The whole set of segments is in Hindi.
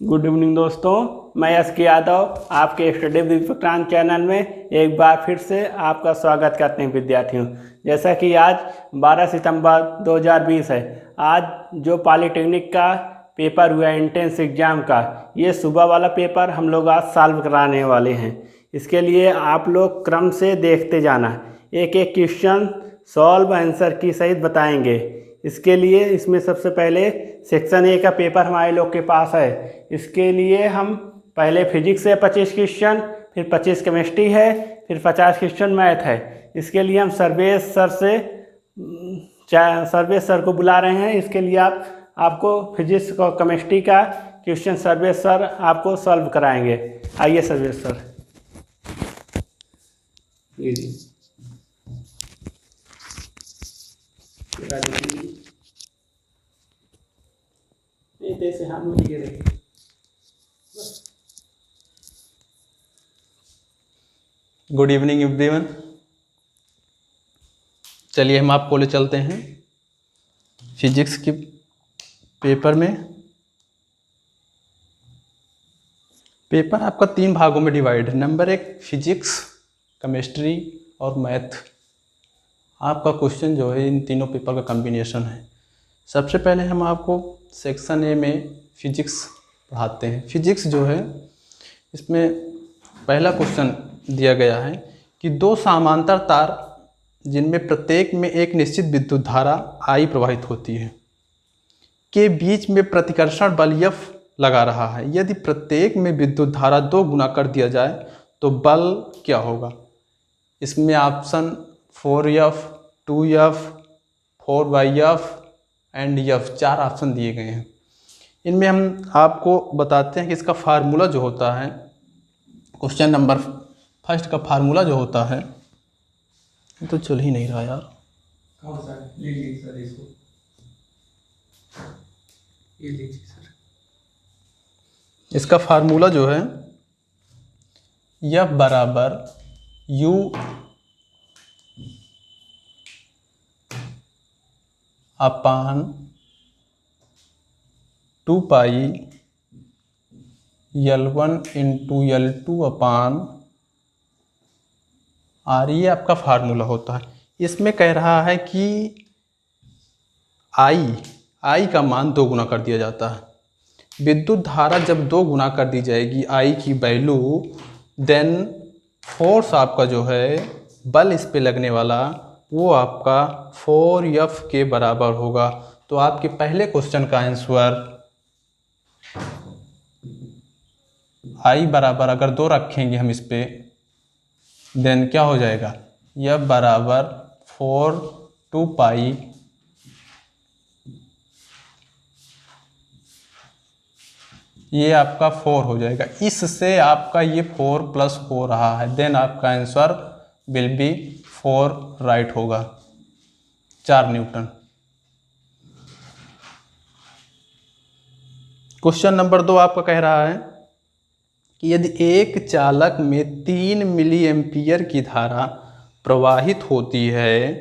गुड इवनिंग दोस्तों, मैं यश के यादव आपके स्टडी विद विक्रांत चैनल में एक बार फिर से आपका स्वागत करते हैं विद्यार्थियों। जैसा कि आज 12 सितंबर 2020 है। आज जो पॉलिटेक्निक का पेपर हुआ एंट्रेंस एग्ज़ाम का, ये सुबह वाला पेपर हम लोग आज सॉल्व कराने वाले हैं। इसके लिए आप लोग क्रम से देखते जाना, एक एक क्वेश्चन सॉल्व आंसर की सहित बताएंगे। इसके लिए इसमें सबसे पहले सेक्शन ए का पेपर हमारे लोग के पास है। इसके लिए हम पहले फिजिक्स से 25 क्वेश्चन, फिर 25 केमिस्ट्री है, फिर 50 क्वेश्चन मैथ है। इसके लिए हम सर्वेश सर को बुला रहे हैं। इसके लिए आपको फिजिक्स और केमिस्ट्री का क्वेश्चन सर्वेश सर आपको सॉल्व कराएंगे। आइए सर्वेश सर। जी गुड इवनिंग एवरीवन। चलिए हम आपको ले चलते हैं फिजिक्स के पेपर में। पेपर आपका 3 भागों में डिवाइड है। नंबर 1 फिजिक्स, केमिस्ट्री और मैथ। आपका क्वेश्चन जो है इन तीनों पेपर का कॉम्बिनेशन है। सबसे पहले हम आपको सेक्शन ए में फिजिक्स पढ़ाते हैं। फिजिक्स जो है इसमें पहला क्वेश्चन दिया गया है कि 2 समांतर तार जिनमें प्रत्येक में एक निश्चित विद्युत धारा I प्रवाहित होती है के बीच में प्रतिकर्षण बल F लगा रहा है। यदि प्रत्येक में विद्युत धारा 2 गुना कर दिया जाए तो बल क्या होगा? इसमें option 4F, 2F, 4/F and F 4 option दिए गए हैं। इनमें हम आपको बताते हैं कि इसका फार्मूला जो होता है, क्वेश्चन नंबर फर्स्ट का फार्मूला जो होता है, तो चल ही नहीं रहा यार। ले लीजिए सर इसको, ये लीजिए सर। इसका फार्मूला जो है F बराबर U अपान 2 पाई L1 इंटू L2 अपान R, ये आपका फार्मूला होता है। इसमें कह रहा है कि I का मान 2 गुना कर दिया जाता है। विद्युत धारा जब 2 गुना कर दी जाएगी I की वैल्यू, देन फोर्स आपका जो है बल इस पे लगने वाला वो आपका 4F के बराबर होगा। तो आपके पहले क्वेश्चन का आंसर I बराबर अगर 2 रखेंगे हम इस पे, देन क्या हो जाएगा? F बराबर 4/2 पाई ये आपका 4 हो जाएगा। इससे आपका ये 4 + 4 रहा है, देन आपका आंसर विल बी 4 राइट होगा, 4 न्यूटन। क्वेश्चन नंबर 2 आपका कह रहा है कि यदि एक चालक में 3 मिली एम्पियर की धारा प्रवाहित होती है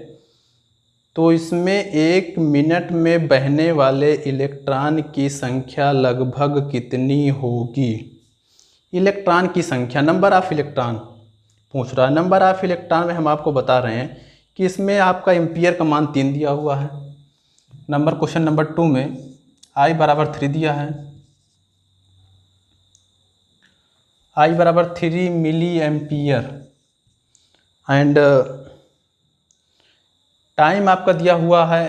तो इसमें 1 मिनट में बहने वाले इलेक्ट्रॉन की संख्या लगभग कितनी होगी? इलेक्ट्रॉन की संख्या, नंबर ऑफ इलेक्ट्रॉन पूछ रहा है। नंबर ऑफ इलेक्ट्रॉन में हम आपको बता रहे हैं कि इसमें आपका एम्पियर का मान 3 दिया हुआ है। क्वेश्चन नंबर 2 में I बराबर 3 दिया है। I बराबर 3 मिली एम्पियर एंड टाइम आपका दिया हुआ है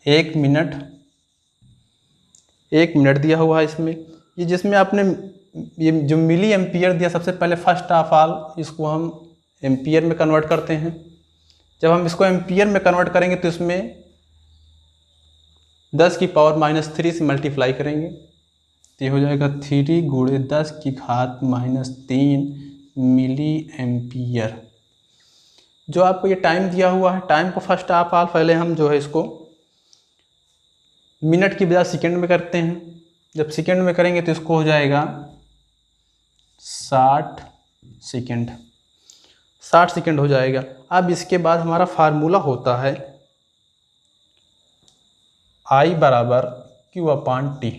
1 मिनट। 1 मिनट दिया हुआ है इसमें। ये जिसमें आपने ये जो मिली एम्पियर दिया, सबसे पहले फर्स्ट ऑफ ऑल इसको हम एम्पियर में कन्वर्ट करते हैं। जब हम इसको एम्पियर में कन्वर्ट करेंगे तो इसमें 10 की पावर -3 से मल्टीप्लाई करेंगे तो ये हो जाएगा 3 × 10 की घात -3 मिली एम्पियर। जो आपको ये टाइम दिया हुआ है, टाइम को फर्स्ट ऑफ ऑल पहले हम जो है इसको मिनट की बजाय सेकंड में करते हैं। जब सेकंड में करेंगे तो इसको हो जाएगा 60 सेकंड। 60 सेकंड हो जाएगा। अब इसके बाद हमारा फार्मूला होता है I बराबर Q/T।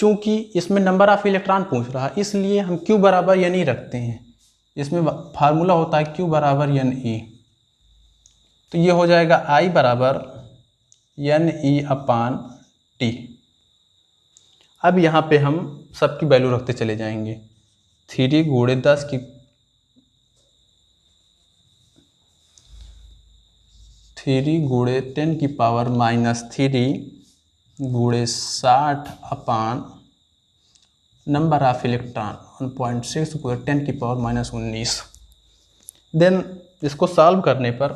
चूंकि इसमें नंबर ऑफ इलेक्ट्रॉन पूछ रहा है इसलिए हम Q बराबर एन ई रखते हैं। इसमें फार्मूला होता है Q बराबर एन ई, तो ये हो जाएगा I बराबर एन ई अपान टी। अब यहाँ पे हम सबकी वैल्यू रखते चले जाएंगे। 3 गुणे 10 की 3 गुणे 10 की पावर -3 गुणे 60 अपान नंबर ऑफ इलेक्ट्रॉन 1.6 गुणे 10 की पावर -19। देन इसको सॉल्व करने पर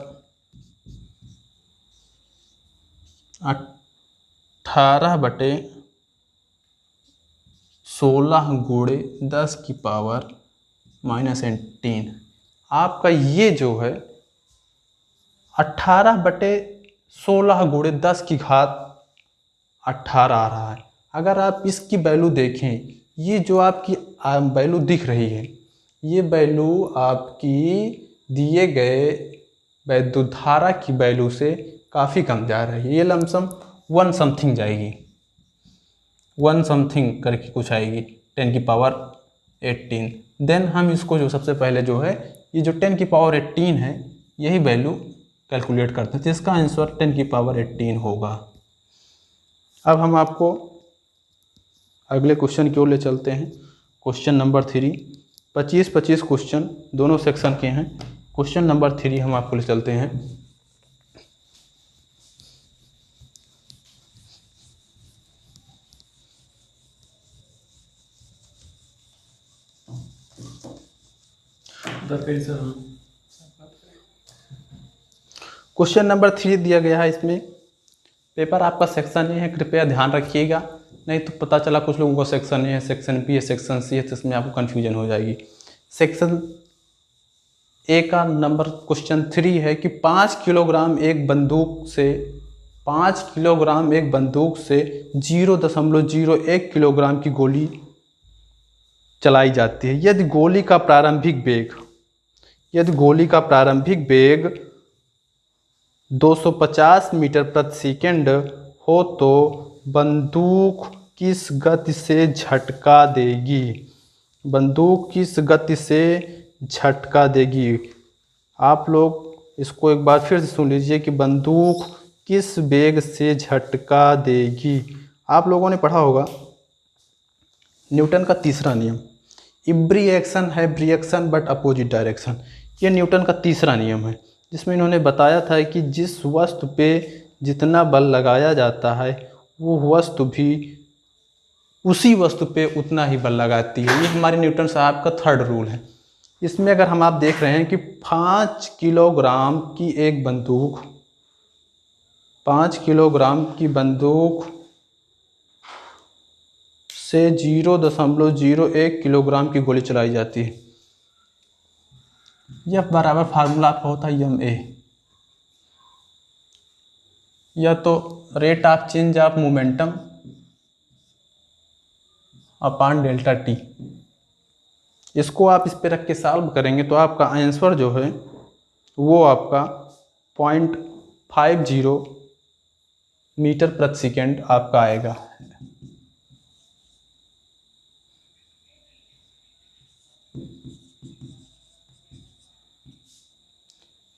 18/16 गुणे 10 की पावर -18। आपका ये जो है 18/16 गुणे 10 की घात 18 आ रहा है। अगर आप इसकी वैल्यू देखें, ये जो आपकी वैल्यू दिख रही है, ये वैल्यू आपकी दिए गए वैद्युत धारा की वैल्यू से काफ़ी कम जा रही है। ये लमसम 1 समथिंग जाएगी, 1 समथिंग करके कुछ आएगी 10 की पावर 18। देन हम इसको जो सबसे पहले जो है ये जो 10 की पावर 18 है यही वैल्यू कैलकुलेट करते हैं, जिसका आंसर 10 की पावर 18 होगा। अब हम आपको अगले क्वेश्चन की ओर ले चलते हैं। क्वेश्चन नंबर 3, 25 क्वेश्चन दोनों सेक्शन के हैं। क्वेश्चन नंबर 3 हम आपको ले चलते हैं। क्वेश्चन नंबर 3 दिया गया है। इसमें पेपर आपका सेक्शन ए है, कृपया ध्यान रखिएगा, नहीं तो पता चला कुछ लोगों को सेक्शन ए है, सेक्शन बी है, सेक्शन सी है, तो इसमें आपको कन्फ्यूजन हो जाएगी। सेक्शन ए का नंबर क्वेश्चन 3 है कि 5 किलोग्राम एक बंदूक से 0.01 किलोग्राम की गोली चलाई जाती है। यदि गोली का प्रारंभिक वेग 250 मीटर प्रति सेकंड हो तो बंदूक किस गति से झटका देगी? आप लोग इसको एक बार फिर से सुन लीजिए कि बंदूक किस वेग से झटका देगी। आप लोगों ने पढ़ा होगा न्यूटन का तीसरा नियम, every action have reaction but opposite direction. ये न्यूटन का तीसरा नियम है, जिसमें इन्होंने बताया था कि जिस वस्तु पे जितना बल लगाया जाता है वो वस्तु भी उसी वस्तु पे उतना ही बल लगाती है। ये हमारे न्यूटन साहब का थर्ड रूल है। इसमें अगर हम आप देख रहे हैं कि 5 किलोग्राम की एक बंदूक 5 किलोग्राम की बंदूक से 0.01 किलोग्राम की गोली चलाई जाती है। यह बराबर फार्मूला आपका होता है एम ए, या तो rate of change of momentum upon delta T. इसको आप इस पे रख के सॉल्व करेंगे तो आपका आंसर जो है वो आपका 0.50 मीटर प्रति सेकेंड आपका आएगा।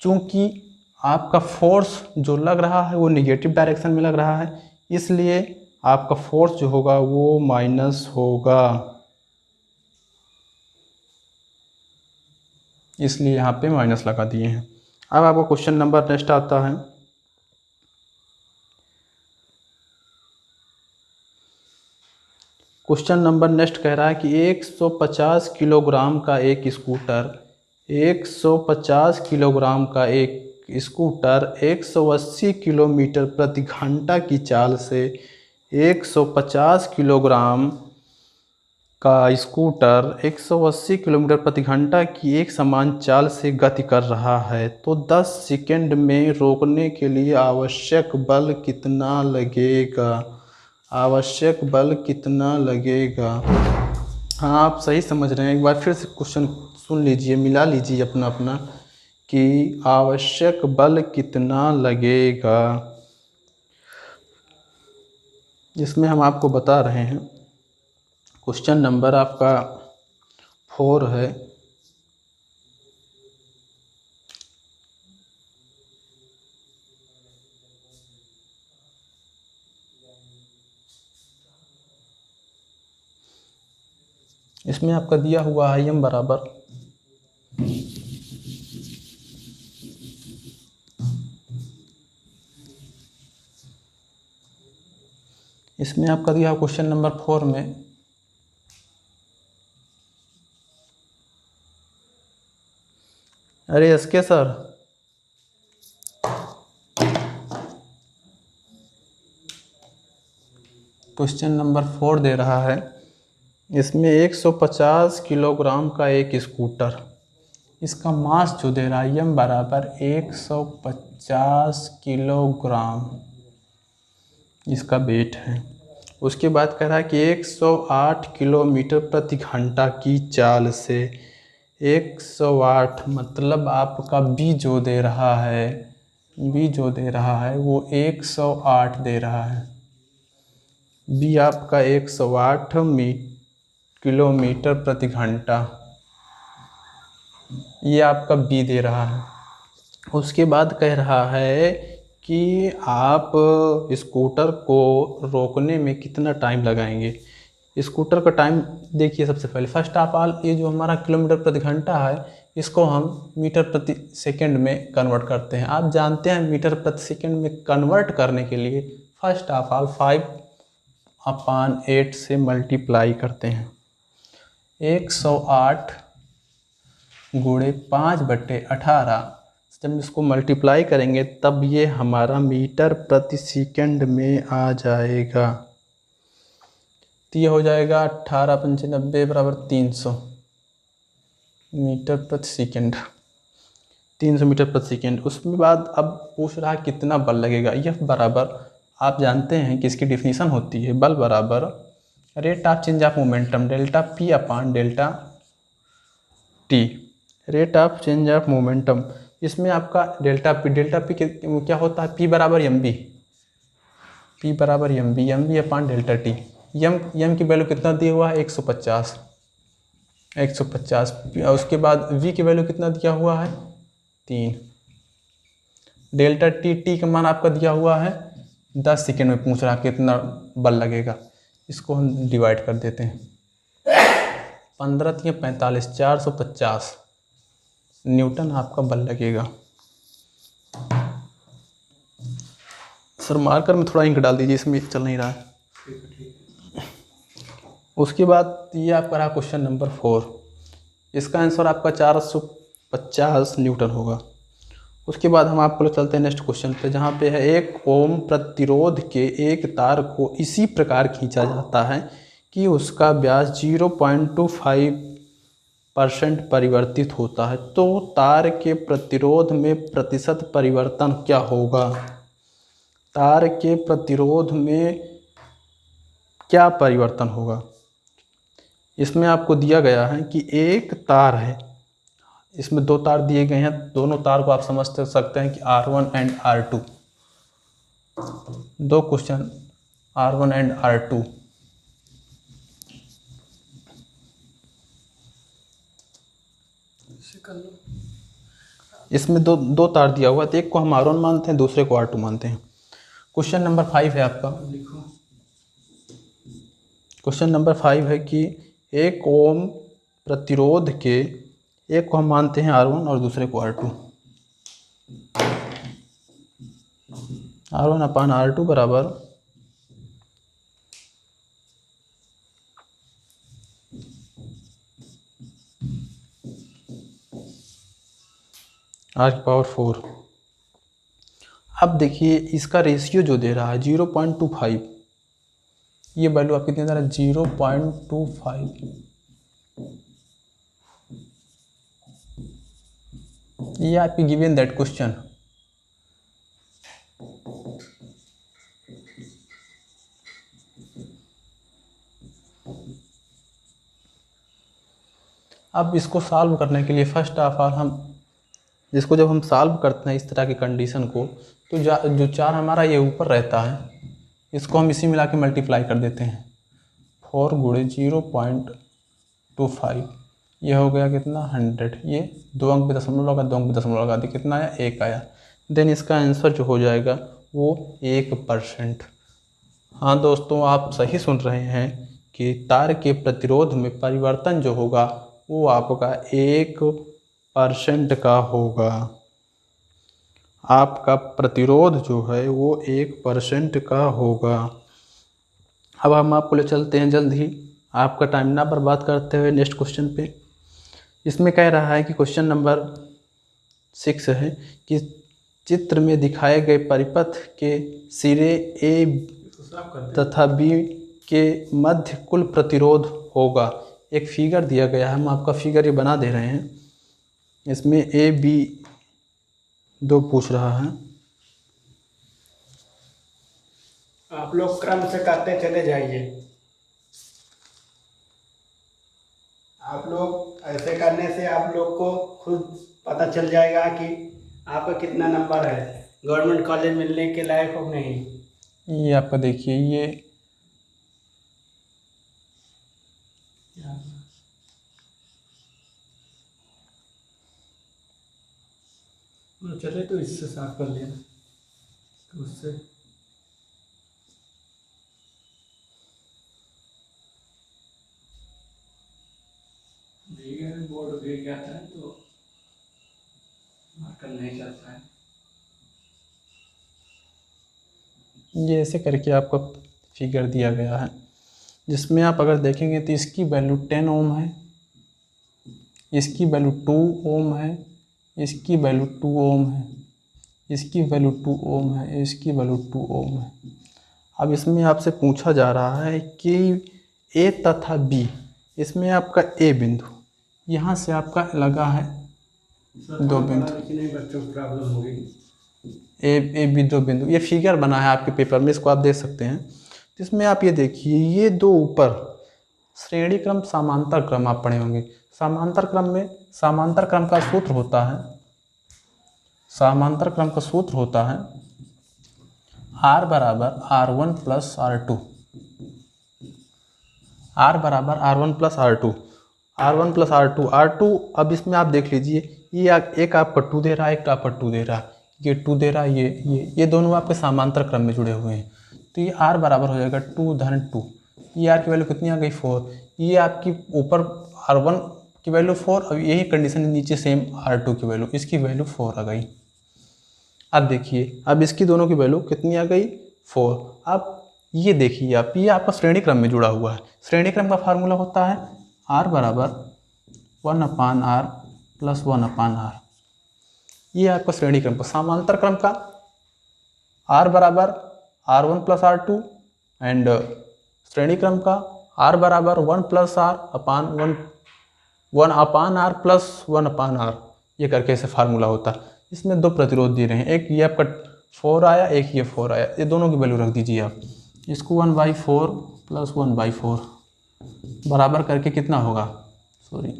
चूंकि आपका फोर्स जो लग रहा है वो निगेटिव डायरेक्शन में लग रहा है, इसलिए आपका फोर्स जो होगा वो माइनस होगा, इसलिए यहाँ पे माइनस लगा दिए हैं। अब आपका क्वेश्चन नंबर नेक्स्ट आता है। क्वेश्चन नंबर नेक्स्ट कह रहा है कि 150 किलोग्राम का एक स्कूटर 180 किलोमीटर प्रति घंटा की चाल से 150 किलोग्राम का स्कूटर 180 किलोमीटर प्रति घंटा की एक समान चाल से गति कर रहा है, तो 10 सेकंड में रोकने के लिए आवश्यक बल कितना लगेगा? हाँ, आप सही समझ रहे हैं। एक बार फिर से क्वेश्चन सुन लीजिए, मिला लीजिए अपना कि आवश्यक बल कितना लगेगा। इसमें हम आपको बता रहे हैं क्वेश्चन नंबर आपका 4 है। इसमें आपका दिया हुआ है m बराबर इसमें आपका दिया हुआ क्वेश्चन नंबर 4 में अरे एसके सर, क्वेश्चन नंबर 4 दे रहा है। इसमें 150 किलोग्राम का एक स्कूटर, इसका मास जो दे रहा है m बराबर 150 किलोग्राम इसका वेट है। उसके बाद कह रहा है कि 108 किलोमीटर प्रति घंटा की चाल से 108 मतलब आपका बी जो दे रहा है वो 108 दे रहा है। बी आपका 108 किलोमीटर प्रति घंटा, ये आपका बी दे रहा है। उसके बाद कह रहा है कि आप स्कूटर को रोकने में कितना टाइम लगाएंगे। स्कूटर का टाइम देखिए, सबसे पहले फर्स्ट ऑफ ऑल ये जो हमारा किलोमीटर प्रति घंटा है इसको हम मीटर प्रति सेकंड में कन्वर्ट करते हैं। आप जानते हैं मीटर प्रति सेकंड में कन्वर्ट करने के लिए फर्स्ट ऑफ ऑल 5/8 से मल्टीप्लाई करते हैं। 108 गुणे 5/18, जब इसको मल्टीप्लाई करेंगे तब ये हमारा मीटर प्रति सेकंड में आ जाएगा। तो ये हो जाएगा 18×95 बराबर 300 मीटर प्रति सेकंड, 300 मीटर प्रति सेकंड। उसके बाद अब पूछ रहा है कितना बल लगेगा। यह बराबर आप जानते हैं कि इसकी डिफिनीशन होती है बल बराबर rate of change of momentum delta p upon delta t, rate of change of momentum. इसमें आपका डेल्टा पी क्या होता है, पी बराबर m b upon delta t. M की वैल्यू कितना दिया हुआ है 150। उसके बाद वी की वैल्यू कितना दिया हुआ है 3। डेल्टा टी का मान आपका दिया हुआ है 10 सेकेंड में पूछ रहा कितना बल लगेगा। इसको हम डिवाइड कर देते हैं, 15 × 45 450 न्यूटन आपका बल लगेगा। सर मार्कर में थोड़ा इंक डाल दीजिए, इसमें चल नहीं रहा है। उसके बाद ये आपका रहा क्वेश्चन नंबर 4, इसका आंसर आपका 450 न्यूटन होगा। उसके बाद हम आपको चलते हैं नेक्स्ट क्वेश्चन पे, जहाँ पे है 1 ओम प्रतिरोध के एक तार को इसी प्रकार खींचा जाता है कि उसका व्यास 0.25% परिवर्तित होता है, तो तार के प्रतिरोध में प्रतिशत परिवर्तन क्या होगा। तार के प्रतिरोध में क्या परिवर्तन होगा। इसमें आपको दिया गया है कि एक तार है, इसमें 2 तार दिए गए हैं, दोनों तार को आप समझ सकते हैं कि R1 and R2। 2 question R1 and R2। इसमें दो तार दिया हुआ है, तो एक को हम R1 मानते हैं, दूसरे को R2 मानते हैं। क्वेश्चन नंबर 5 है आपका। क्वेश्चन नंबर 5 है कि 1 ओम प्रतिरोध के एक को हम मानते हैं R1 और दूसरे को R2। R1 अपॉन R2 बराबर R⁴। अब देखिए इसका रेशियो जो दे रहा है 0.25, ये वैल्यू आप कितनी दे रहा है 0.25। ये आपकी गिवन दैट क्वेश्चन। अब इसको सॉल्व करने के लिए फर्स्ट ऑफ ऑल हम इसको जब हम सॉल्व करते हैं इस तरह की कंडीशन को, तो जो 4 हमारा ये ऊपर रहता है इसको हम इसी मिला के मल्टीप्लाई कर देते हैं। 4 गुणे 0.25, ये हो गया कितना 100। ये 2 अंक पे दशमलव लगा, 2 अंक पे दशमलव लगा दी, कितना आया 1 आया। देन इसका आंसर जो हो जाएगा वो 1%। हाँ दोस्तों, आप सही सुन रहे हैं कि तार के प्रतिरोध में परिवर्तन जो होगा वो आपका 1% का होगा। आपका प्रतिरोध जो है वो 1% का होगा। अब हम आपको ले चलते हैं जल्द ही, आपका टाइम ना बर्बाद करते हुए नेक्स्ट क्वेश्चन पे। इसमें कह रहा है कि क्वेश्चन नंबर 6 है कि चित्र में दिखाए गए परिपथ के सिरे ए तथा बी के मध्य कुल प्रतिरोध होगा। एक फिगर दिया गया है, हम आपका फिगर ये बना दे रहे हैं। इसमें ए बी 2 पूछ रहा है। आप लोग क्रम से करते चले जाइए। आप लोग ऐसे करने से आप लोग को खुद पता चल जाएगा कि आपका कितना नंबर है, गवर्नमेंट कॉलेज मिलने के लायक हो नहीं। ये आपका देखिए, ये चले तो इससे साफ कर लेना, तो उससे बोर्ड गिर गया था तो मार्कर नहीं चलता है। ये ऐसे करके आपका फिगर दिया गया है, जिसमें आप अगर देखेंगे तो इसकी वैल्यू 10 ओम है, इसकी वैल्यू 2 ओम है, इसकी वैल्यू 2 ओम है, इसकी वैल्यू 2 ओम है, इसकी वैल्यू 2 ओम है। अब इसमें आपसे पूछा जा रहा है कि ए तथा बी, इसमें आपका ए बिंदु यहाँ से आपका लगा है 2 बिंदु, बच्चों को प्रॉब्लम होगी। ए बी 2 बिंदु, ये फिगर बना है आपके पेपर में, इसको आप देख सकते हैं। तो इसमें आप ये देखिए, ये 2 ऊपर श्रेणी क्रम समांतर क्रम आप पढ़े होंगे। समांतर क्रम में समांतर क्रम का सूत्र होता है, समांतर क्रम का सूत्र होता है R बराबर R1 प्लस R2, R बराबर R1 plus R2, R1 plus R2। अब इसमें आप देख लीजिए, ये एक आपका 2 दे रहा है, एक आपका 2 दे रहा है, ये 2 दे रहा है, ये दोनों आपके समांतर क्रम में जुड़े हुए हैं। तो ये R बराबर हो जाएगा 2 धन 2, ये R की वैल्यू कितनी आ गई 4, ये आपकी ऊपर R1 की वैल्यू 4, अब यही कंडीशन नीचे सेम R2 की वैल्यू, इसकी वैल्यू 4 आ गई। अब देखिए, अब इसकी दोनों की वैल्यू कितनी आ गई 4। अब ये देखिए आप, ये आपका श्रेणी क्रम में जुड़ा हुआ है। श्रेणी क्रम का फार्मूला होता है R बराबर 1/R प्लस 1/R। ये आपका श्रेणी क्रम का। समांतर क्रम का R बराबर R1 प्लस R2 एंड श्रेणी क्रम का R बराबर 1 प्लस R अपान 1/R प्लस 1/R। ये करके ऐसे फार्मूला होता है। इसमें 2 प्रतिरोध दे रहे हैं, एक ये आपका 4 आया, एक ये 4 आया, ये दोनों की वैल्यू रख दीजिए आप। इसको 1/4 प्लस 1/4 बराबर करके कितना होगा, सॉरी,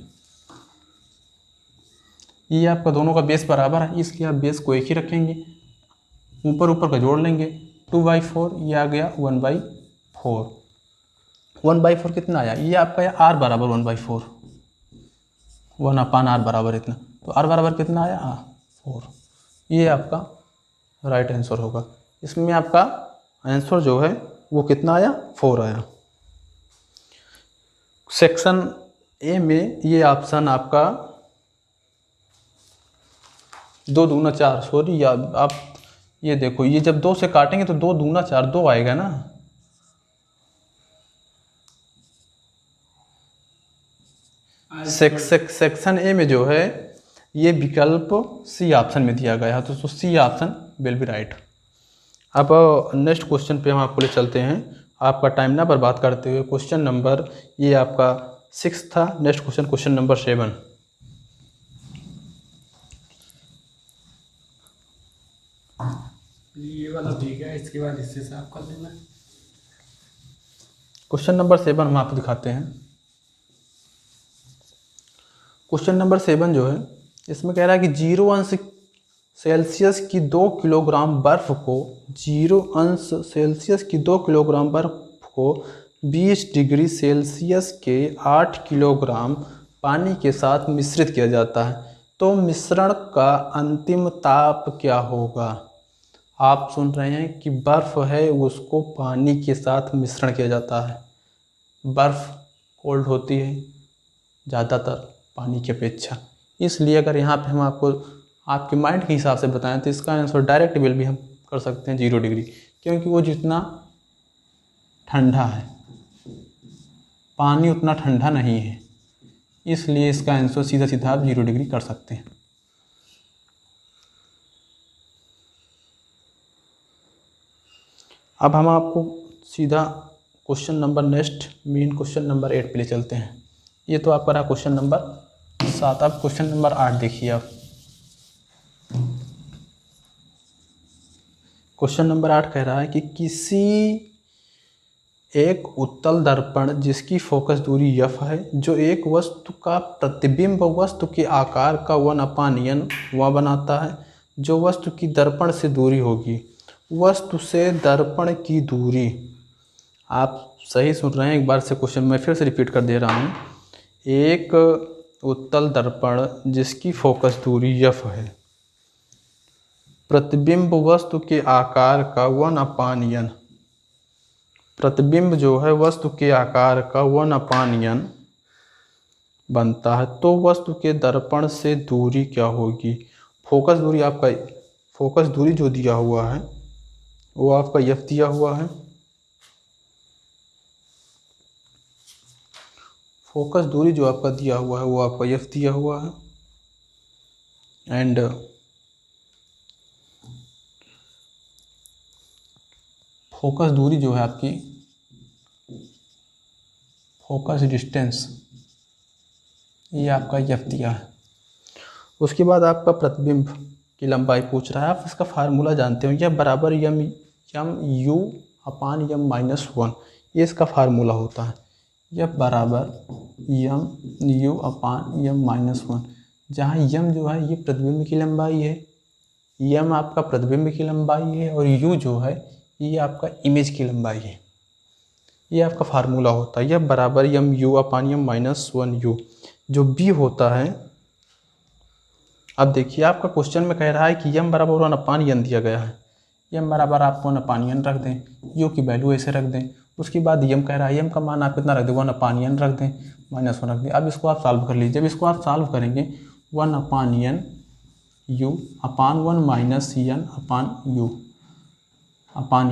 ये आपका दोनों का बेस बराबर है, इसके आप बेस को एक ही रखेंगे, ऊपर ऊपर का जोड़ लेंगे। 2/4 ये आ गया 1/4। 1/4 कितना आया, ये आपका R बराबर 1/4, 1/R बराबर इतना, तो R बराबर कितना आया 4। ये आपका राइट आंसर होगा। इसमें आपका आंसर जो है वो कितना आया 4 आया। सेक्शन ए में ये ऑप्शन आपका 2 दूना 4, सॉरी आप ये देखो, ये जब 2 से काटेंगे तो 2 दूना 4, 2 आएगा ना। सेक्शन ए में जो है ये विकल्प सी ऑप्शन में दिया गया है, तो C option will be right. अब नेक्स्ट क्वेश्चन पे हम आपको ले चलते हैं, आपका टाइम ना बर्बाद करते हुए। क्वेश्चन नंबर ये आपका 6 था। Next question, question number 7। ये वाला ठीक है, इसके बाद इससे साफ कर देना। क्वेश्चन नंबर 7 हम आपको दिखाते हैं। क्वेश्चन नंबर 7 जो है, इसमें कह रहा है कि 0 अंश सेल्सियस की 2 किलोग्राम बर्फ को 0 अंश सेल्सियस की 2 किलोग्राम बर्फ को 20 डिग्री सेल्सियस के 8 किलोग्राम पानी के साथ मिश्रित किया जाता है, तो मिश्रण का अंतिम ताप क्या होगा। आप सुन रहे हैं कि बर्फ़ है उसको पानी के साथ मिश्रण किया जाता है। बर्फ़ कोल्ड होती है ज़्यादातर पानी की अपेक्षा, इसलिए अगर यहाँ पे हम आपको आपके माइंड के हिसाब से बताएं तो इसका आंसर डायरेक्ट विल भी हम कर सकते हैं 0 डिग्री, क्योंकि वो जितना ठंडा है पानी उतना ठंडा नहीं है, इसलिए इसका आंसर सीधा सीधा आप 0 डिग्री कर सकते हैं। अब हम आपको सीधा question number next main question number 8 पे ले चलते हैं। ये तो आपका रहा क्वेश्चन नंबर 7। अब क्वेश्चन नंबर 8 देखिए आप। क्वेश्चन नंबर 8 कह रहा है कि किसी एक उत्तल दर्पण जिसकी फोकस दूरी f है, जो एक वस्तु का प्रतिबिंब वस्तु के आकार का 1/n वह बनाता है, जो वस्तु की दर्पण से दूरी होगी। वस्तु से दर्पण की दूरी, आप सही सुन रहे हैं, एक बार से क्वेश्चन मैं फिर से रिपीट कर दे रहा हूँ। एक उत्तल दर्पण जिसकी फोकस दूरी f है, प्रतिबिंब वस्तु के आकार का 1/n, प्रतिबिंब जो है वस्तु के आकार का 1/n बनता है, तो वस्तु के दर्पण से दूरी क्या होगी। फोकस दूरी आपका, फोकस दूरी जो दिया हुआ है वो आपका f दिया हुआ है। फोकस दूरी जो आपका दिया हुआ है वो आपका f दिया हुआ है, एंड फोकस दूरी जो है आपकी, फोकस डिस्टेंस, ये आपका f दिया है। उसके बाद आपका प्रतिबिंब की लंबाई पूछ रहा है, आप इसका फार्मूला जानते हो, यह बराबर m u upon m minus 1, ये इसका फार्मूला होता है। यह बराबर m u upon m minus 1, जहाँ यम जो है ये प्रतिबिंब की लंबाई है, यम आपका प्रतिबिंब की लंबाई है, और यू जो है ये आपका इमेज की लंबाई है। ये आपका फार्मूला होता है, यह बराबर m u upon m minus 1 u. जो बी होता है, अब देखिए आपका क्वेश्चन में कह रहा है कि यम बराबर 1/n दिया गया है, यम बराबर आप 1/n रख दें, यू की वैल्यू ऐसे रख दें। उसके बाद यम कह रहा है, यम का मान आप कितना रख दें, 1/n रख दें, -1 रख दें। अब इसको आप सॉल्व कर लीजिए। जब इसको आप सॉल्व करेंगे 1/n you upon 1 minus n upon you upon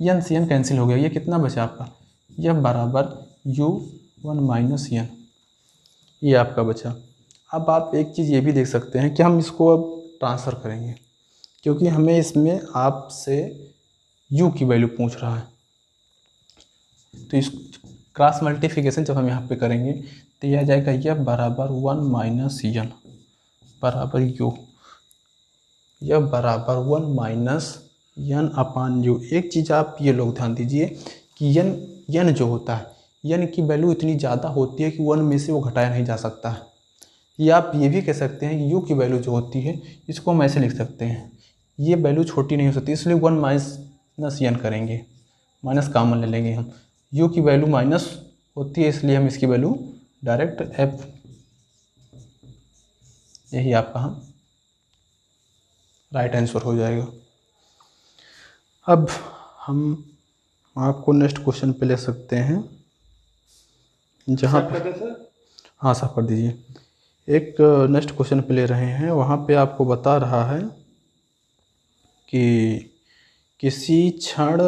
n से n कैंसिल हो गया, ये कितना बचा आपका, यह बराबर u 1 माइनस n, ये आपका बचा। अब आप एक चीज़ ये भी देख सकते हैं कि हम इसको अब ट्रांसफ़र करेंगे, क्योंकि हमें इसमें आपसे u की वैल्यू पूछ रहा है। तो इस क्रॉस मल्टीप्लिकेशन जब हम यहाँ पे करेंगे तो यह आ जाएगा यह बराबर 1 माइनस n बराबर u, यह बराबर 1 माइनस n अपान u। एक चीज़ आप ये लोग ध्यान दीजिए कि n जो होता है, n की वैल्यू इतनी ज़्यादा होती है कि 1 में से वो घटाया नहीं जा सकता है। या आप ये भी कह सकते हैं कि u की वैल्यू जो होती है, इसको हम ऐसे लिख सकते हैं, ये वैल्यू छोटी नहीं हो सकती, इसलिए 1 माइनस n करेंगे, माइनस कॉमन ले लेंगे हम। u की वैल्यू माइनस होती है, इसलिए हम इसकी वैल्यू डायरेक्ट f, यही आपका हम राइट आंसर हो जाएगा। अब हम आपको नेक्स्ट क्वेश्चन पे ले सकते हैं, जहाँ पे, हाँ साफ कर दीजिए। एक नेक्स्ट क्वेश्चन पे ले रहे हैं, वहाँ पे आपको बता रहा है कि किसी क्षण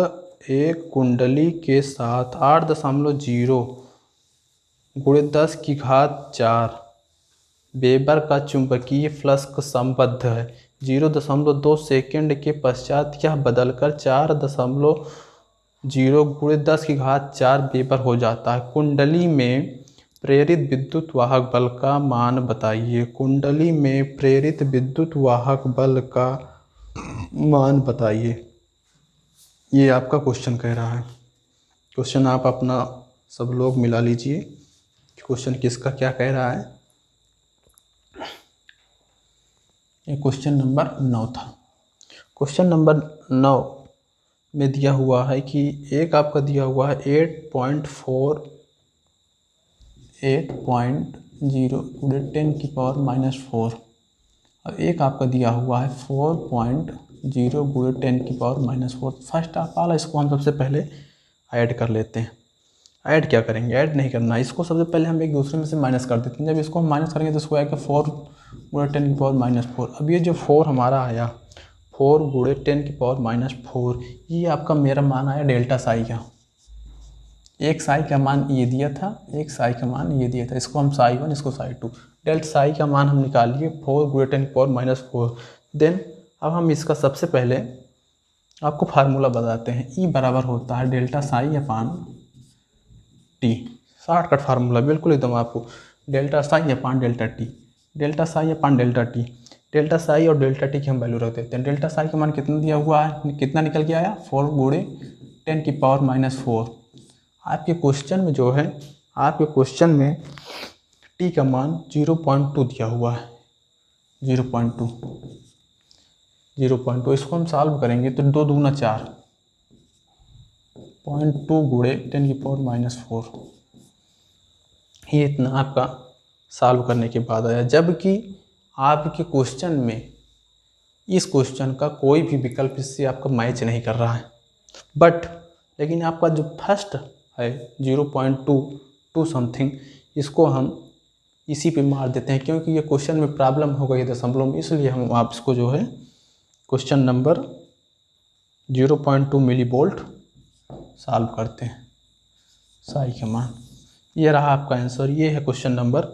एक कुंडली के साथ 8.0 × 10⁴ वेबर का चुंबकीय फ्लक्स संबद्ध है। 0.2 सेकेंड के पश्चात यह बदलकर 4.0 × 10⁴ वेबर हो जाता है। कुंडली में प्रेरित विद्युत वाहक बल का मान बताइए। कुंडली में प्रेरित विद्युत वाहक बल का मान बताइए, ये आपका क्वेश्चन कह रहा है। क्वेश्चन आप अपना सब लोग मिला लीजिए, क्वेश्चन किसका क्या कह रहा है। ये क्वेश्चन नंबर 9 था। क्वेश्चन नंबर 9 में दिया हुआ है कि एक आपका दिया हुआ है 8.0 गुणे 10⁻⁻4 और एक आपका दिया हुआ है 4.0 गुणे 10⁻⁻4। फर्स्ट ऑफ ऑल इसको हम सबसे पहले ऐड कर लेते हैं। ऐड क्या करेंगे, ऐड नहीं करना, इसको सबसे पहले हम एक दूसरे में से माइनस कर देते हैं। जब इसको हम माइनस करेंगे तो इसको आएगा 4 गुणे 10⁻⁻4। अब ये जो 4 हमारा आया 4 गुणे 10⁻⁻4, ये आपका मेरा मान आया डेल्टा साई का। एक साई का मान ये दिया था, एक साई का मान ये दिया था, इसको हम साई 1 इसको साई 2, डेल्टा साई का मान हम निकाल लिए 4 गुणे 10⁻⁻4। देन अब हम इसका सबसे पहले आपको फार्मूला बताते हैं। ई बराबर होता है डेल्टा साई अपान टी, शॉर्टकट फार्मूला बिल्कुल एकदम आपको, डेल्टा साई अपान डेल्टा टी, डेल्टा साई अपान डेल्टा टी। डेल्टा साई और डेल्टा टी की हम वैल्यू रख देते हैं। डेल्टा साई का मान कितना दिया हुआ है, कितना निकल के आया 4 गुणे 10⁻⁻4। आपके क्वेश्चन में जो है, आपके क्वेश्चन में टी का मान 0.2 दिया हुआ है, 0.2। इसको हम सॉल्व करेंगे तो 2 दूना 4, 0.2 गुणे 10⁻⁻4, ये इतना आपका सॉल्व करने के बाद आया। जबकि आपके क्वेश्चन में इस क्वेश्चन का कोई भी विकल्प इससे आपका मैच नहीं कर रहा है, बट लेकिन आपका जो फर्स्ट है 0.2 समथिंग, इसको हम इसी पे मार देते हैं क्योंकि ये क्वेश्चन में प्रॉब्लम हो गई दशमलव में, इसलिए हम आप इसको जो है question number 0.2 milli volt solve करते हैं। साई का मान ये रहा आपका आंसर। ये है क्वेश्चन नंबर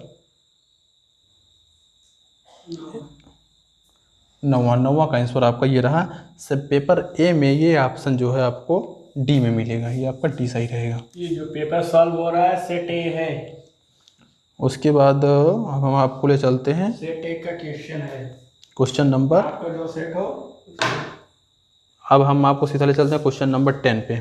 9 का आंसर आपका ये रहा। सब पेपर ए में ये ऑप्शन जो है आपको डी में मिलेगा, ये आपका डी सही रहेगा। ये जो पेपर सॉल्व हो रहा है सेट ए है। उसके बाद अब हम आपको ले चलते हैं, सेट ए का क्वेश्चन है, क्वेश्चन नंबर, आपका जो सेट हो। अब हम आपको सीधा ले चलते हैं क्वेश्चन नंबर 10 पे।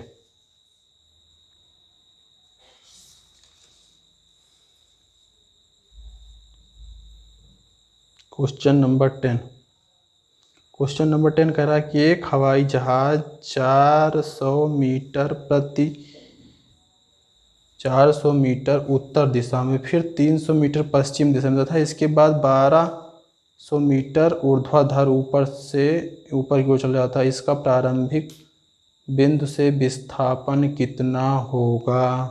क्वेश्चन नंबर 10, क्वेश्चन नंबर 10 कह रहा है कि एक हवाई जहाज 400 मीटर उत्तर दिशा में, फिर 300 मीटर पश्चिम दिशा में तथा इसके बाद 1200 मीटर ऊर्ध्वाधर ऊपर की ओर चला जाता है। इसका प्रारंभिक बिंदु से विस्थापन कितना होगा?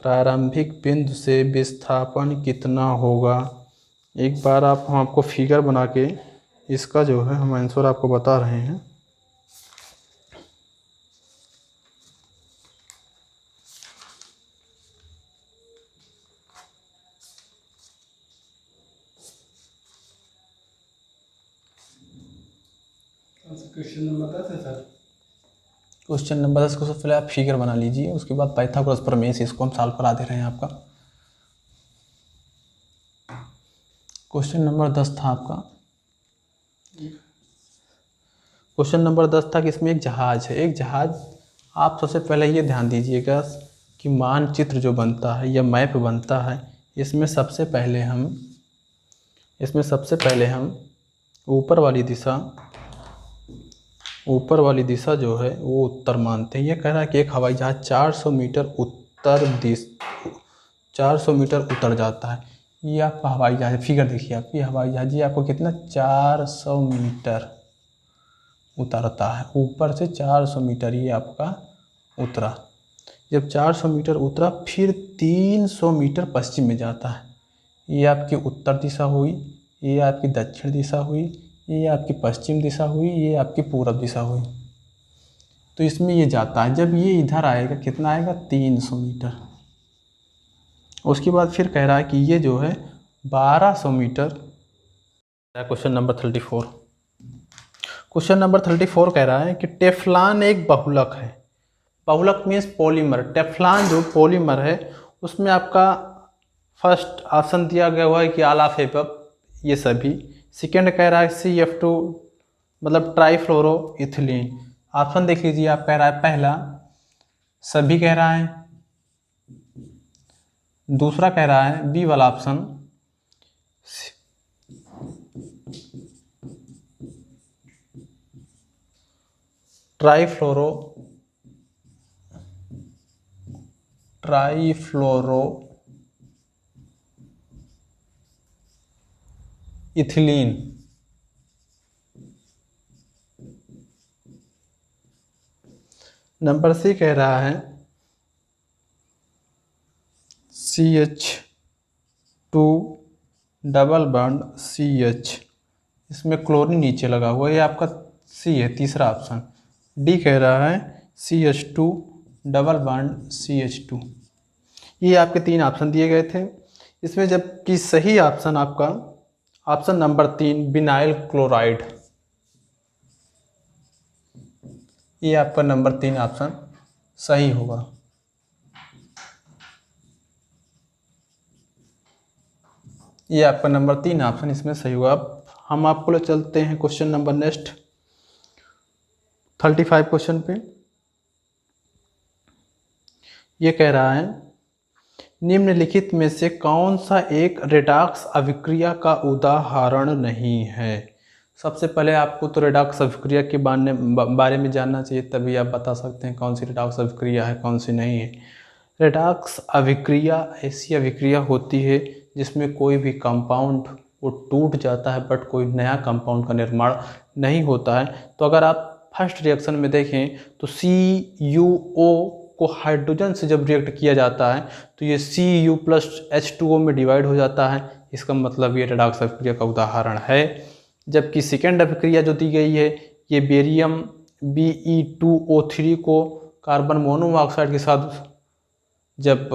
प्रारंभिक बिंदु से विस्थापन कितना होगा? एक बार हम आपको फिगर बना के इसका जो है हम आंसर आपको बता रहे हैं। क्वेश्चन नंबर 10 है सर। क्वेश्चन नंबर 10 को सबसे पहले आप फिगर बना लीजिए, उसके बाद पाइथागोरस प्रमेय से इसको हम सॉल्व करा दे रहे हैं आपका। क्वेश्चन नंबर 10 था आपका, क्वेश्चन नंबर 10 था कि इसमें एक जहाज है। एक जहाज, आप सबसे पहले ये ध्यान दीजिएगा कि मानचित्र जो बनता है या मैप बनता है, इसमें सबसे पहले हम ऊपर वाली दिशा जो है वो उत्तर मानते हैं। ये कह रहा है कि एक हवाई जहाज 400 मीटर 400 मीटर उतर जाता है। ये आपका हवाई जहाज, फिगर देखिए आप, ये हवाई जहाज ये आपको कितना 400 मीटर उतरता है, ऊपर से 400 मीटर ये आपका उतरा। जब 400 मीटर उतरा फिर 300 मीटर पश्चिम में जाता है। ये आपकी उत्तर दिशा हुई, ये आपकी दक्षिण दिशा हुई, ये आपकी पश्चिम दिशा हुई, ये आपकी पूरब दिशा हुई। तो इसमें ये जाता है, जब ये इधर आएगा कितना आएगा 300 मीटर। उसके बाद फिर कह रहा है कि ये जो है 1200 metre. Question number 34, question number 34 कह रहा है कि टेफ्लॉन एक बहुलक है। बहुलक मीन्स पॉलीमर। टेफ्लॉन जो पॉलीमर है उसमें आपका फर्स्ट ऑप्शन दिया गया हुआ है कि ऑल ऑफ एबव, ये सभी। सेकेंड कह रहा है CF2 मतलब ट्राईफ्लोरोइथिलीन। ऑप्शन देख लीजिए आप, कह रहा है पहला सभी कह रहा है, दूसरा कह रहा है बी वाला option trifluoro trifluoro ethylene. Number C कह रहा है CH2 डबल बॉन्ड CH, इसमें क्लोरीन नीचे लगा हुआ है, ये आपका सी है, तीसरा ऑप्शन। डी कह रहा है CH2 डबल बॉन्ड CH2। ये आपके 3 ऑप्शन दिए गए थे इसमें, जबकि सही ऑप्शन आपका ऑप्शन नंबर 3 विनाइल क्लोराइड। ये आपका नंबर 3 ऑप्शन सही होगा। ये आपका नंबर 3 ऑप्शन इसमें सही होगा। अब हम आपको ले चलते हैं क्वेश्चन नंबर नेक्स्ट 35 क्वेश्चन पे। ये कह रहा है निम्नलिखित में से कौन सा एक रेडॉक्स अभिक्रिया का उदाहरण नहीं है। सबसे पहले आपको तो रेडॉक्स अभिक्रिया के बारे में जानना चाहिए, तभी आप बता सकते हैं कौन सी रेडॉक्स अभिक्रिया है कौन सी नहीं है। रेडॉक्स अभिक्रिया ऐसी अभिक्रिया होती है जिसमें कोई भी कंपाउंड वो टूट जाता है बट कोई नया कंपाउंड का निर्माण नहीं होता है। तो अगर आप फर्स्ट रिएक्शन में देखें तो CuO को हाइड्रोजन से जब रिएक्ट किया जाता है तो ये Cu प्लस H2O में डिवाइड हो जाता है, इसका मतलब ये रेडॉक्स अभिक्रिया का उदाहरण है। जबकि सेकेंड अभिक्रिया जो दी गई है ये बेरियम Be2O3 को कार्बन मोनोऑक्साइड के साथ जब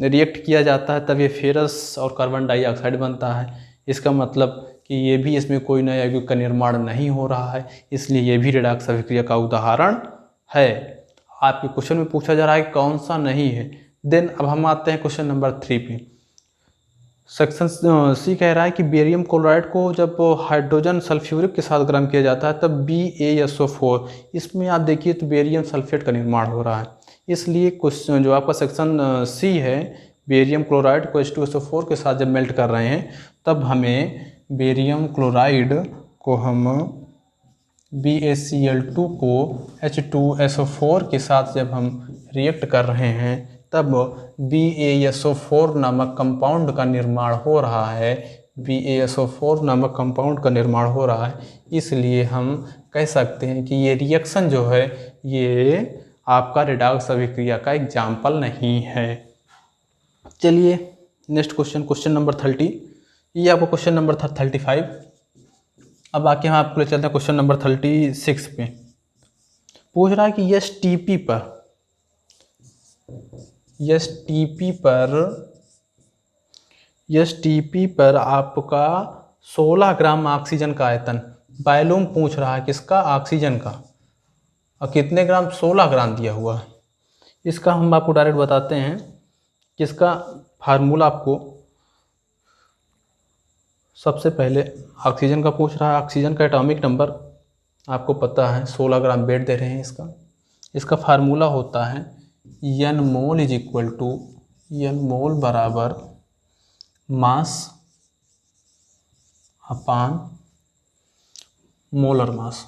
रिएक्ट किया जाता है तब ये फेरस और कार्बन डाइऑक्साइड बनता है, इसका मतलब कि ये भी इसमें कोई नया यौगिक का निर्माण नहीं हो रहा है, इसलिए ये भी रेडॉक्स अभिक्रिया का उदाहरण है। आपके क्वेश्चन में पूछा जा रहा है कौन सा नहीं है। देन अब हम आते हैं क्वेश्चन नंबर 3 पे। सेक्शन सी कह रहा है कि बेरियम क्लोराइड को जब हाइड्रोजन सल्फ्यूरिक के साथ गर्म किया जाता है तब BaSO4, इसमें आप देखिए तो बेरियम सल्फेट का निर्माण हो रहा है, इसलिए क्वेश्चन जो आपका सेक्शन सी है बेरियम क्लोराइड को H2SO4 के साथ जब मेल्ट कर रहे हैं तब हमें बेरियम क्लोराइड को हम BaCl2 को H2SO4 के साथ जब हम रिएक्ट कर रहे हैं तब BaSO4 नामक कंपाउंड का निर्माण हो रहा है, BaSO4 नामक कंपाउंड का निर्माण हो रहा है, इसलिए हम कह सकते हैं कि ये रिएक्शन जो है ये आपका रेडॉक्स अभिक्रिया का एग्जाम्पल नहीं है। चलिए नेक्स्ट क्वेश्चन, क्वेश्चन नंबर 30। ये आपको क्वेश्चन नंबर था 35। अब आके हम आपको ले चलते हैं क्वेश्चन नंबर 36 पे। पूछ रहा है कि एसटीपी पर आपका 16 ग्राम ऑक्सीजन का आयतन, वॉल्यूम पूछ रहा है किसका, ऑक्सीजन का, और कितने ग्राम, 16 ग्राम दिया हुआ है। इसका हम आपको डायरेक्ट बताते हैं किसका फार्मूला। आपको सबसे पहले ऑक्सीजन का पूछ रहा है, ऑक्सीजन का एटॉमिक नंबर आपको पता है, 16 ग्राम वेट दे रहे हैं इसका फार्मूला होता है N mole is equal to N mole बराबर मास अपान मोलर मास।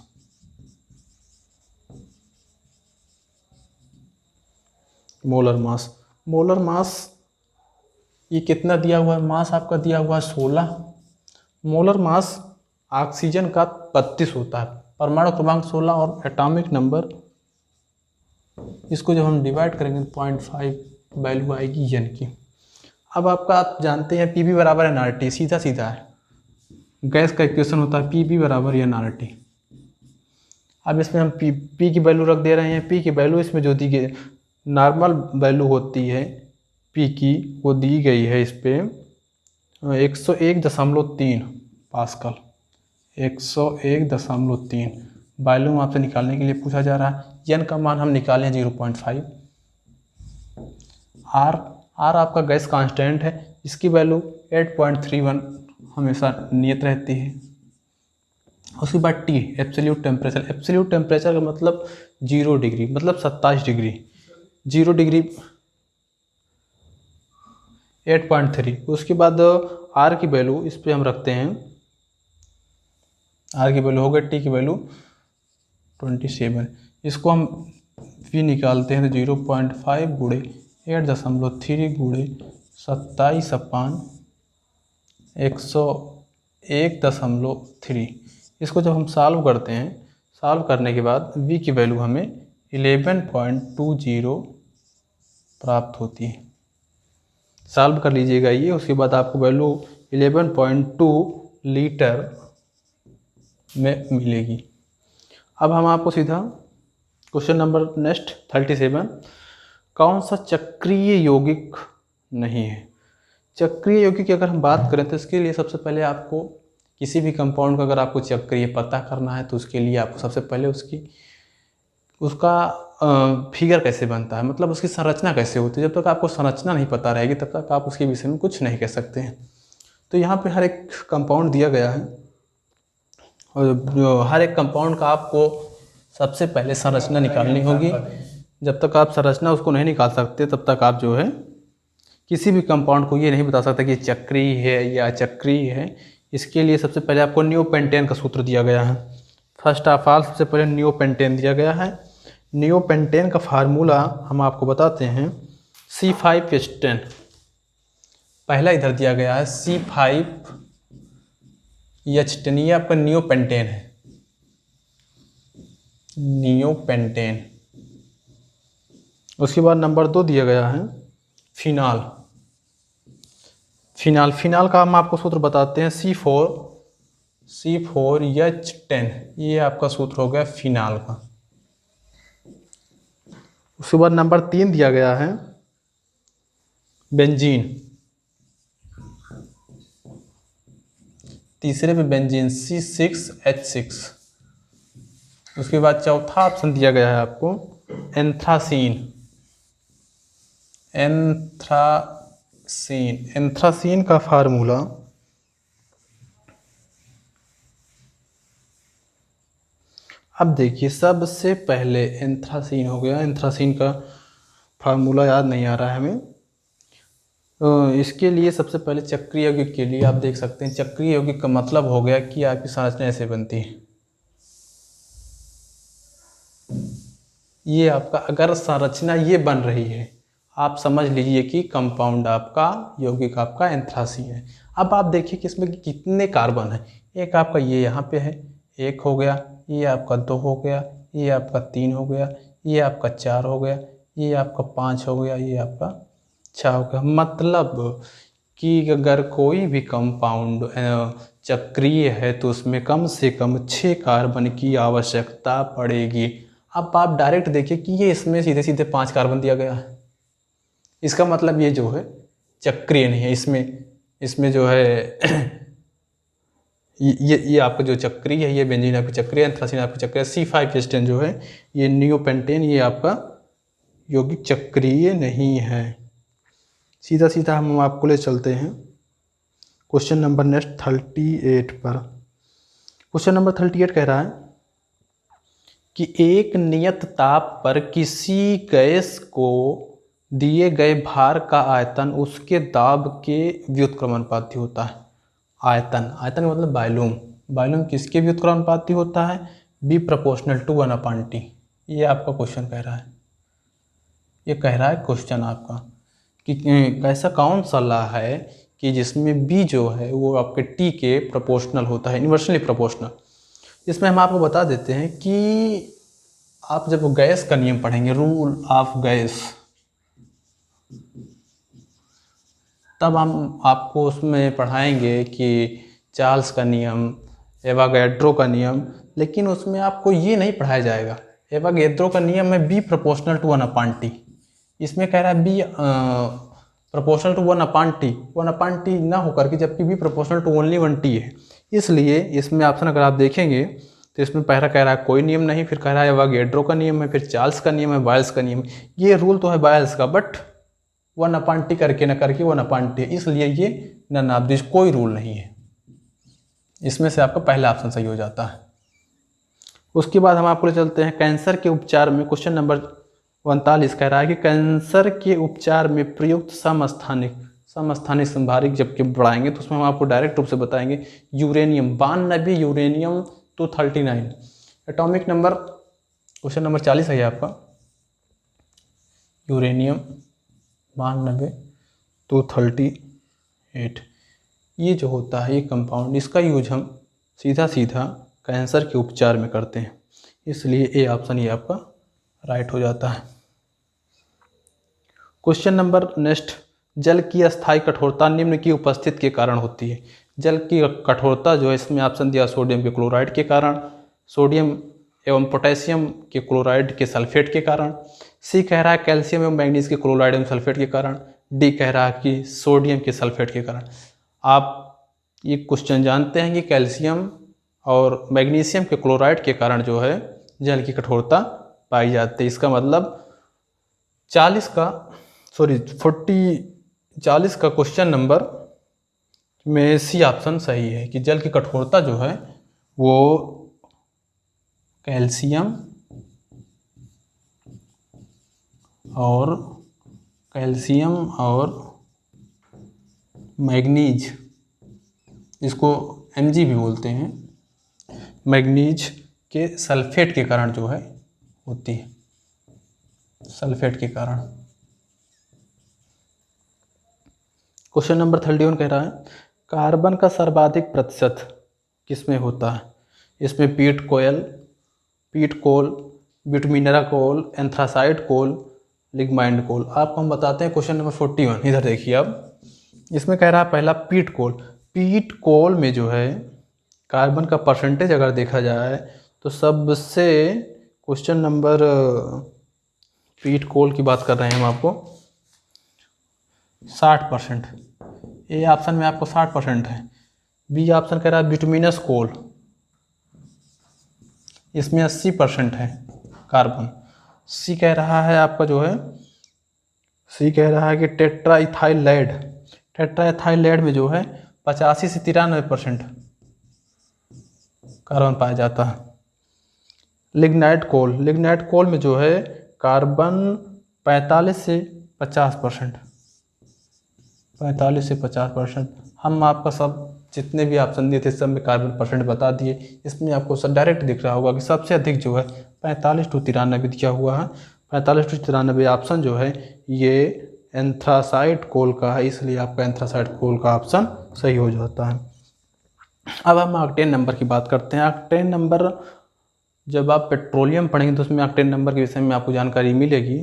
मोलर मास ये कितना दिया हुआ है, मास आपका दिया हुआ है 16। मोलर मास ऑक्सीजन का 32 होता है, परमाणु क्रमांक 16 और एटॉमिक नंबर, इसको जब हम डिवाइड करेंगे तो 0.5 वैल्यू आएगी N की। अब आपका आप जानते हैं Pv बराबर nRT, सीधा सीधा है, गैस का इक्वेशन होता है Pv बराबर nRT। अब इसमें हम P की वैल्यू रख दे रहे हैं, P की वैल्यू इसमें जो दी गई नॉर्मल वैल्यू होती है P की, वो दी गई है इस पे 101.3 पास्कल, 101.3 वॉल्यूम आपसे निकालने के लिए पूछा जा रहा है। N का मान हम निकालें 0.5। R आपका गैस कांस्टेंट है, इसकी वैल्यू 8.31 हमेशा नियत रहती है। उसके बाद T absolute temperature, absolute temperature का मतलब 0 डिग्री, मतलब 27 डिग्री, 0 डिग्री 8.3। उसके बाद R की वैल्यू इस पर हम रखते हैं, R की वैल्यू हो गई, T की वैल्यू 27, इसको हम भी निकालते हैं तो 0.5 गुणे 8.3 गुणे 27/101.3। इसको जब हम सॉल्व करते हैं, सॉल्व करने के बाद v की वैल्यू हमें 11.20 प्राप्त होती है। सॉल्व कर लीजिएगा ये, उसके बाद आपको वैल्यू 11.2 लीटर में मिलेगी। अब हम आपको सीधा क्वेश्चन नंबर नेक्स्ट 37, कौन सा चक्रीय यौगिक नहीं है। चक्रीय यौगिक की अगर हम बात करें तो इसके लिए सबसे पहले आपको किसी भी कंपाउंड का अगर आपको चक्रीय पता करना है तो उसके लिए आपको सबसे पहले उसका फिगर कैसे बनता है, मतलब उसकी संरचना कैसे होती है। जब तक आपको संरचना नहीं पता रहेगी तब तक आप उसके विषय में कुछ नहीं कह सकते हैं। तो यहाँ पे हर एक कंपाउंड दिया गया है और हर एक कंपाउंड का आपको सबसे पहले संरचना निकालनी होगी। जब तक आप संरचना उसको नहीं निकाल सकते तब तक आप जो है किसी भी कंपाउंड को ये नहीं बता सकते कि चक्रीय है या अचक्रीय है। इसके लिए सबसे पहले आपको नियोपेंटेन का सूत्र दिया गया है। फर्स्ट ऑफ ऑल सबसे पहले नियोपेंटेन दिया गया है। नियोपेंटेन का फार्मूला हम आपको बताते हैं C5H10। पहला इधर दिया गया है C5H10, ये आपका नियोपेंटेन है, नियोपेंटेन। उसके बाद नंबर 2 दिया गया है फिनाल। फिनाल का हम आपको सूत्र बताते हैं C4H10, ये आपका सूत्र हो गया फिनाल का। उसके बाद नंबर 3 दिया गया है बेंजीन। तीसरे पे बेंजीन C6H6। उसके बाद चौथा ऑप्शन दिया गया है आपको एंथ्रासीन। एंथ्रासीन का फार्मूला अब देखिए, सबसे पहले एंथ्रासीन हो गया। एंथ्रासीन का फार्मूला याद नहीं आ रहा है हमें। इसके लिए सबसे पहले चक्रीय यौगिक के लिए आप देख सकते हैं, चक्रीय यौगिक का मतलब हो गया कि आपकी संरचना ऐसे बनती है। ये आपका अगर संरचना ये बन रही है, आप समझ लीजिए कि कंपाउंड आपका, यौगिक आपका एंथ्रासीन है। अब आप देखिए कि इसमें कितने कार्बन है। एक आपका ये यहाँ पे है, एक हो गया, ये आपका 2 हो गया, ये आपका 3 हो गया, ये आपका 4 हो गया, ये आपका 5 हो गया, ये आपका 6 हो गया। मतलब कि अगर कोई भी कंपाउंड चक्रीय है तो उसमें कम से कम 6 कार्बन की आवश्यकता पड़ेगी। अब आप डायरेक्ट देखिए कि ये इसमें सीधे सीधे 5 कार्बन दिया गया है, इसका मतलब ये जो है चक्रीय नहीं है। इसमें जो है ये आपका जो चक्रीय है, ये बेंजीन आपकी चक्रीय, एंथ्रासीन आपकी चक्रीय, C5H10 जो है ये नियोपेंटेन, ये आपका यौगिक चक्रीय नहीं है। सीधा सीधा हम आपको ले चलते हैं क्वेश्चन नंबर नेक्स्ट 38 पर। क्वेश्चन नंबर 38 कह रहा है कि एक नियत ताप पर किसी गैस को दिए गए भार का आयतन उसके दाब के व्युत्क्रमानुपाती होता है। आयतन का मतलब वॉल्यूम किसके व्युत्क्रमानुपाती होता है? B = 1/T। ये आपका क्वेश्चन कह रहा है, ये कह रहा है क्वेश्चन आपका कि ऐसा कौन सा लॉ है कि जिसमें B जो है वो आपके T के प्रोपोर्शनल होता है, इन्वर्सली प्रोपोर्शनल। इसमें हम आपको बता देते हैं कि आप जब गैस का नियम पढ़ेंगे, रूल ऑफ गैस, तब हम आपको उसमें पढ़ाएंगे कि चार्ल्स का नियम, एवागैड्रो का नियम, लेकिन उसमें आपको ये नहीं पढ़ाया जाएगा। एवागैड्रो का नियम है B = 1/T। इसमें कह रहा है B = 1/T, 1/T ना होकर के, जबकि B = only 1T है। इसलिए इसमें ऑप्शन अगर आप देखेंगे तो इसमें पहला कह रहा है कोई नियम नहीं, फिर कह रहा है एवागैड्रो का नियम है, फिर चार्ल्स का नियम है, बॉयल्स का नियम है। ये रूल तो है बॉयल्स का, बट 1/T करके ना करके 1/T, इसलिए ये नन ऑफ दिस, कोई रूल नहीं है। इसमें से आपका पहला ऑप्शन सही हो जाता है। उसके बाद हम आपको ले चलते हैं कैंसर के उपचार में। क्वेश्चन नंबर 39 कह रहा है कि कैंसर के उपचार में प्रयुक्त समस्थानिक संभारिक जबकि बढ़ाएंगे तो उसमें हम आपको डायरेक्ट रूप से बताएंगे uranium 92 uranium 239 atomic number. Question number 40 है आपका यूरेनियम 92 238। ये जो होता है ये कंपाउंड, इसका यूज हम सीधा सीधा कैंसर के उपचार में करते हैं, इसलिए ए ऑप्शन ये आपका राइट हो जाता है। क्वेश्चन नंबर नेक्स्ट, जल की अस्थायी कठोरता निम्न की उपस्थिति के कारण होती है। जल की कठोरता जो है इसमें ऑप्शन दिया सोडियम के क्लोराइड के कारण, सोडियम एवं पोटेशियम के क्लोराइड के सल्फेट के कारण, सी कह रहा है कैल्शियम एवं मैग्नीज के क्लोराइड एवं सल्फेट के कारण, डी कह रहा है कि सोडियम के सल्फेट के कारण। आप ये क्वेश्चन जानते हैं कि कैल्शियम और मैग्नीशियम के क्लोराइड के कारण जो है जल की कठोरता पाई जाती है। इसका मतलब 40 का क्वेश्चन नंबर में सी ऑप्शन सही है कि जल की कठोरता जो है वो कैल्शियम और मैग्नीज, इसको Mg भी बोलते हैं, मैग्नीज के सल्फेट के कारण जो है होती है, सल्फेट के कारण। क्वेश्चन नंबर 31 कह रहा है कार्बन का सर्वाधिक प्रतिशत किसमें होता है। इसमें पीट कोल, ब्यूटमिनरा कोल, एंथ्रासाइड कोल, लिग्नाइट कोल। आपको हम बताते हैं क्वेश्चन नंबर 41, इधर देखिए। अब इसमें कह रहा है पहला पीट कोल में जो है कार्बन का परसेंटेज अगर देखा जाए तो सबसे, क्वेश्चन नंबर पीट कोल की बात कर रहे हैं हम आपको, 60%। ए ऑप्शन में आपको 60% है। बी ऑप्शन कह रहा है बिटुमिनस कोल, इसमें 80% है कार्बन। सी कह रहा है आपका जो है, सी कह रहा है कि टेट्राइथाइलेड में जो है 85 से 93% कार्बन पाया जाता है। लिग्नाइट कोल में जो है कार्बन 45 से 50%, 45 से 50%। हम आपका सब जितने भी ऑप्शन दिए थे सब में कार्बन परसेंट बता दिए। इसमें आपको सब डायरेक्ट दिख रहा होगा कि सबसे अधिक जो है 45 to 93 दिया हुआ है। 45 to 93 ऑप्शन जो है ये एंथ्रासाइड कोल का है, इसलिए आपका एंथ्रासाइड कोल का ऑप्शन सही हो जाता है। अब हम ऑक्टेन नंबर की बात करते हैं। ऑक्टेन नंबर जब आप पेट्रोलियम पढ़ेंगे तो उसमें ऑक्टेन नंबर के विषय में आपको जानकारी मिलेगी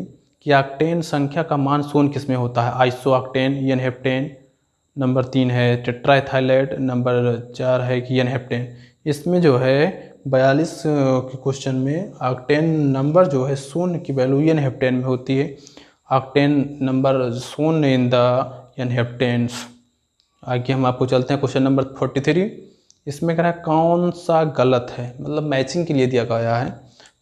कि ऑक्टेन संख्या का मान शून्य किस में होता है। Iso octane, n heptane, number 3 है टेट्राइथाइलेट, नंबर 4 है कि एन हेप्टेन। इसमें जो है 42 के क्वेश्चन में ऑक्टेन नंबर जो है शून्य की वैल्यू एन हेप्टेन में होती है। ऑक्टेन नंबर शून्य इन द एन हेप्टेन्स। आगे हम आपको चलते हैं क्वेश्चन नंबर 43। इसमें कह रहा है कौन सा गलत है, मतलब मैचिंग के लिए दिया गया है।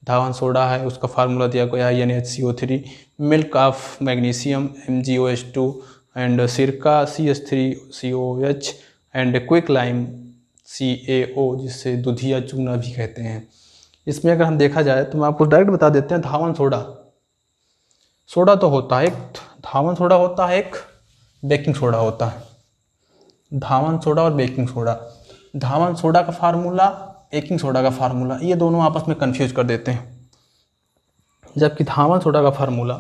धावन सोडा है, उसका फार्मूला दिया गया है NaHCO3, milk of magnesium MgOH2 and सिरका CH3COH and quick lime CaO, जिससे दूधिया चूना भी कहते हैं। इसमें अगर हम देखा जाए तो मैं आपको डायरेक्ट बता देते हैं, धावन सोडा तो होता है, एक धावन सोडा होता है, एक बेकिंग सोडा होता है। धावन सोडा और बेकिंग सोडा, धावन सोडा का फार्मूला, बेकिंग सोडा का फार्मूला, ये दोनों आपस में कंफ्यूज कर देते हैं। जबकि धावन सोडा का फार्मूला,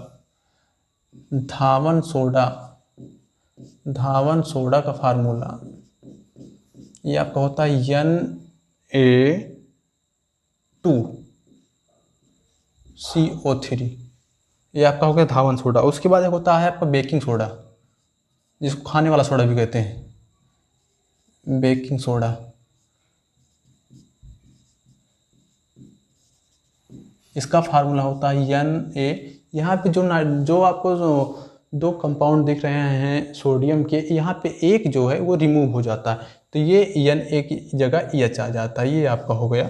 धावन सोडा का फार्मूला ये आपका होता है Na2CO3, ये आपका हो गया धावन सोडा। उसके बाद एक होता है आपका बेकिंग सोडा, जिसको खाने वाला सोडा भी कहते हैं, बेकिंग सोडा। इसका फार्मूला होता है Na। यहाँ पे जो आपको दो कंपाउंड दिख रहे हैं सोडियम के, यहाँ पे एक जो है वो रिमूव हो जाता है, तो ये Na की जगह H आ जाता है। ये आपका हो गया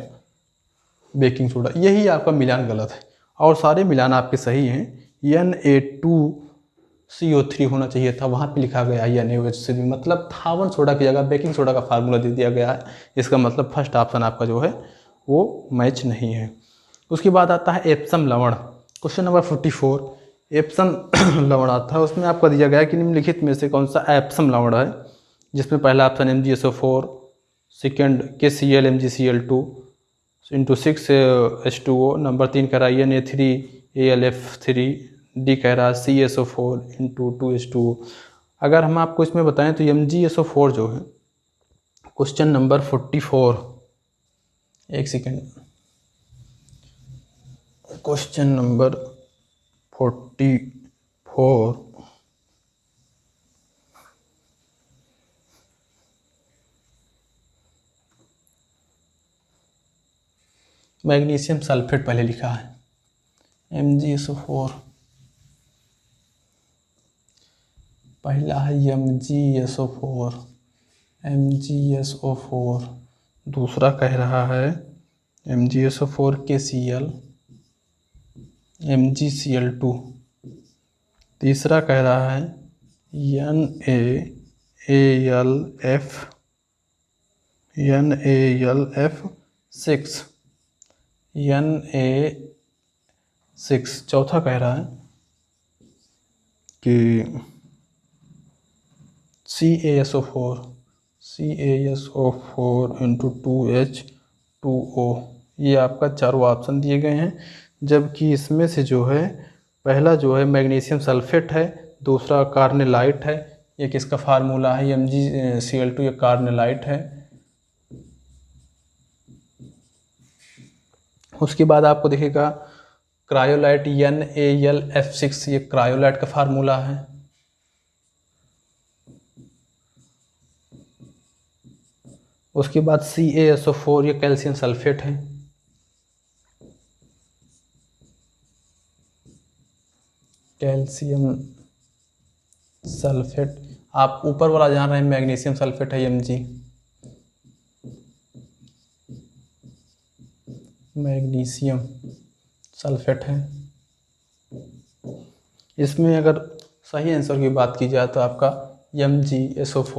बेकिंग सोडा। यही आपका मिलान गलत है और सारे मिलान आपके सही हैं। Na2CO3 होना चाहिए था, वहाँ पे लिखा गया NaOH3, मतलब धावन सोडा की जगह बेकिंग सोडा का फार्मूला दे दिया गया है। इसका मतलब फर्स्ट ऑप्शन आपका जो है वो मैच नहीं है। उसके बाद आता है एप्सम लवण। क्वेश्चन नंबर 44 एप्सम लवण आता है। उसमें आपका दिया गया है कि निम्नलिखित में से कौन सा एप्सम लवण है, जिसमें पहला option MgSO4, second KCl MgCl2 × 6H2O, number 3 का Na3AlF3, डी कह रहा है CaSO4 इंटू 2H2O। अगर हम आपको इसमें बताएं तो MgSO4 जो है क्वेश्चन नंबर 44, एक second, question number 44 magnesium sulphate पहले लिखा है, MgSO4 पहला है MgSO4, दूसरा कह रहा है MgSO4 KCl MgCl2, तीसरा कह रहा है NaLF6, चौथा कह रहा है कि CaSO4 इंटू 2H2O। ये आपका चारों ऑप्शन दिए गए हैं, जबकि इसमें से जो है पहला जो है मैग्नीशियम सल्फेट है, दूसरा कार्नेलाइट है। ये किसका फार्मूला है? MgCl2, ये कार्नेलाइट है। उसके बाद आपको दिखेगा क्रायोलाइट NaLF6, ये क्रायोलाइट का फार्मूला है। उसके बाद CaSO4, ये कैल्शियम सल्फेट है। कैल्शियम सल्फेट, आप ऊपर वाला जान रहे हैं मैग्नीशियम सल्फेट है Mg, मैग्नीशियम सल्फेट है। इसमें अगर सही आंसर की बात की जाए तो आपका MgSO4